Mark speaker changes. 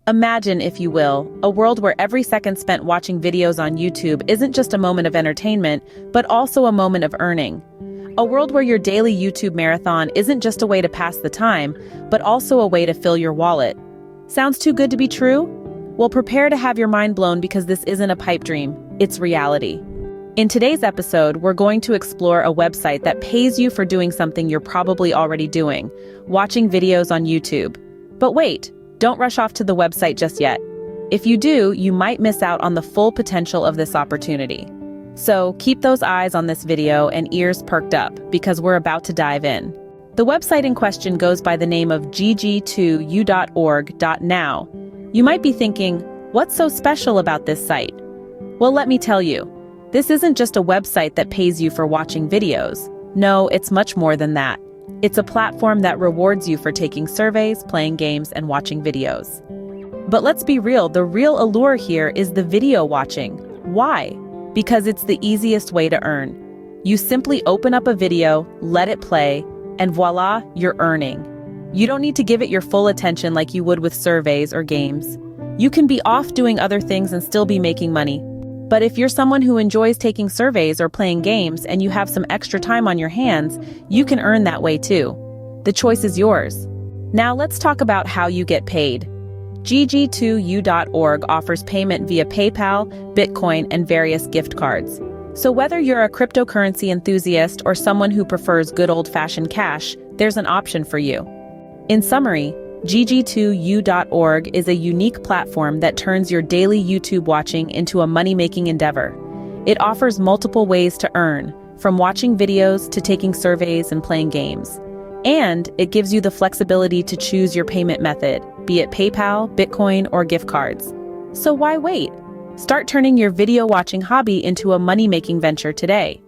Speaker 1: Imagine, if you will, a world where every second spent watching videos on YouTube isn't just a moment of entertainment, but also a moment of earning. A world where your daily YouTube marathon isn't just a way to pass the time, but also a way to fill your wallet. Sounds too good to be true? Well, prepare to have your mind blown because this isn't a pipe dream, it's reality. In today's episode, we're going to explore a website that pays you for doing something you're probably already doing, watching videos on YouTube. But wait, don't rush off to the website just yet. If you do, you might miss out on the full potential of this opportunity. So keep those eyes on this video and ears perked up because we're about to dive in. The website in question goes by the name of gg2u.org.now. You might be thinking, what's so special about this site? Well, let me tell you. This isn't just a website that pays you for watching videos. No, it's much more than that. It's a platform that rewards you for taking surveys, playing games, and watching videos. But let's be real, the real allure here is the video watching. Why? Because it's the easiest way to earn. You simply open up a video, let it play, and voila, you're earning. You don't need to give it your full attention like you would with surveys or games. You can be off doing other things and still be making money. But if you're someone who enjoys taking surveys or playing games and you have some extra time on your hands, you can earn that way too. The choice is yours. Now let's talk about how you get paid. gg2u.org offers payment via PayPal, Bitcoin, and various gift cards. So whether you're a cryptocurrency enthusiast or someone who prefers good old-fashioned cash, there's an option for you. In summary, gg2u.org is a unique platform that turns your daily YouTube watching into a money-making endeavor. It offers multiple ways to earn, from watching videos to taking surveys and playing games. And it gives you the flexibility to choose your payment method, be it PayPal, Bitcoin, or gift cards. So why wait? Start turning your video watching hobby into a money-making venture today.